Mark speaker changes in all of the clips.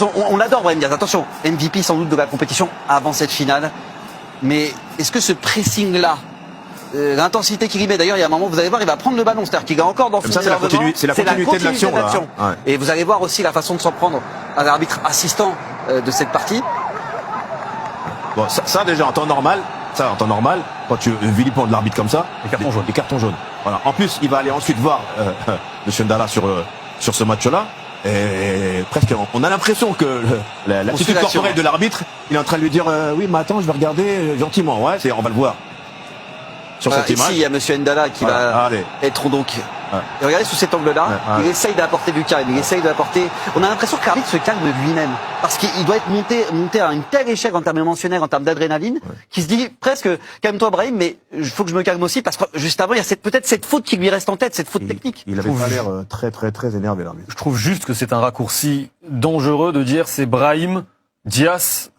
Speaker 1: On adore Brahim Diaz, attention, MVP sans doute de la compétition avant cette finale. Mais est-ce que ce pressing-là, l'intensité qu'il y met, d'ailleurs il y a un moment, vous allez voir, il va prendre le ballon, c'est-à-dire qu'il est encore dans son énervement.
Speaker 2: C'est la continuité de l'action.
Speaker 1: Ouais. Et vous allez voir aussi la façon de s'en prendre à l'arbitre assistant de cette partie.
Speaker 2: Bon, ça déjà en temps normal, quand tu vilipends l'arbitre comme ça, les cartons jaunes. Voilà. En plus, il va aller ensuite voir Monsieur Ndala sur ce match-là. Et presque, on a l'impression que l'attitude corporelle de l'arbitre, il est en train de lui dire oui, mais attends, je vais regarder gentiment. Ouais, on va le voir sur cette image.
Speaker 1: Ici, il y a Monsieur Ndala qui va être donc. Et regardez sous cet angle-là, il essaye d'apporter du calme, il essaye d'apporter. On a l'impression que l'arbitre se calme de lui-même, parce qu'il doit être monté à une telle échelle en termes émotionnels, en termes d'adrénaline, qu'il se dit presque calme-toi Brahim, mais il faut que je me calme aussi, parce que juste avant, il y a peut-être cette faute qui lui reste en tête, cette faute technique.
Speaker 2: Il avait pas l'air très énervé l'arbitre.
Speaker 3: Je trouve juste que c'est un raccourci dangereux de dire c'est Brahim Diaz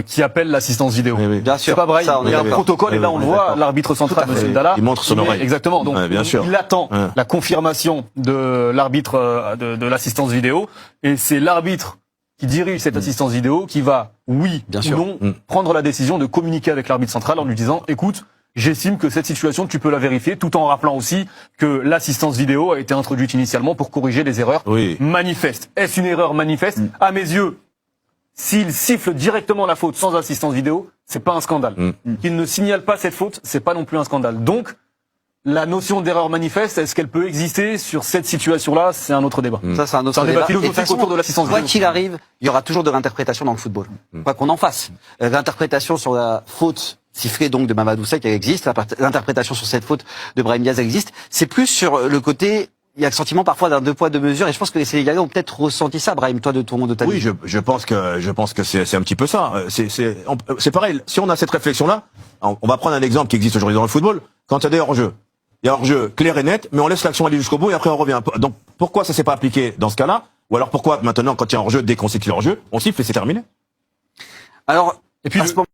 Speaker 3: qui appelle l'assistance vidéo.
Speaker 1: Bien sûr.
Speaker 3: C'est pas Brahim. Il y a un protocole et là on le voit, l'arbitre central, M. Ndala.
Speaker 2: Il montre son oreille.
Speaker 3: Exactement. Donc
Speaker 2: bien sûr.
Speaker 3: il attend la confirmation de l'arbitre de l'assistance vidéo et c'est l'arbitre qui dirige cette assistance vidéo qui va, oui ou non, prendre la décision de communiquer avec l'arbitre central en lui disant écoute, j'estime que cette situation, tu peux la vérifier, tout en rappelant aussi que l'assistance vidéo a été introduite initialement pour corriger les erreurs manifestes. Est-ce une erreur manifeste? À mes yeux, s'il siffle directement la faute sans assistance vidéo, c'est pas un scandale. Qu'il ne signale pas cette faute, c'est pas non plus un scandale. Donc, la notion d'erreur manifeste, est-ce qu'elle peut exister sur cette situation-là? C'est un autre débat.
Speaker 1: Ça, c'est un autre débat
Speaker 3: philosophique autour de l'assistance vidéo.
Speaker 1: Quoi qu'il arrive, il y aura toujours de l'interprétation dans le football. Quoi qu'on en fasse. L'interprétation sur la faute sifflée donc de Mamadou Seck, elle existe. L'interprétation sur cette faute de Brahim Diaz, elle existe. C'est plus sur le côté. Il y a le sentiment parfois d'un deux poids deux mesures et je pense que les Sénégalais ont peut-être ressenti ça, Brahim, toi de ta vie.
Speaker 2: Oui, je pense que c'est un petit peu ça. C'est pareil. Si on a cette réflexion-là, on va prendre un exemple qui existe aujourd'hui dans le football. Quand il y a des hors-jeux, il y a hors-jeu clair et net, mais on laisse l'action aller jusqu'au bout et après on revient. Donc pourquoi ça s'est pas appliqué dans ce cas-là? Ou alors pourquoi maintenant quand il y a hors-jeu, dès qu'on sait qu'il y a hors-jeu, on siffle et c'est terminé?
Speaker 1: Alors, et puis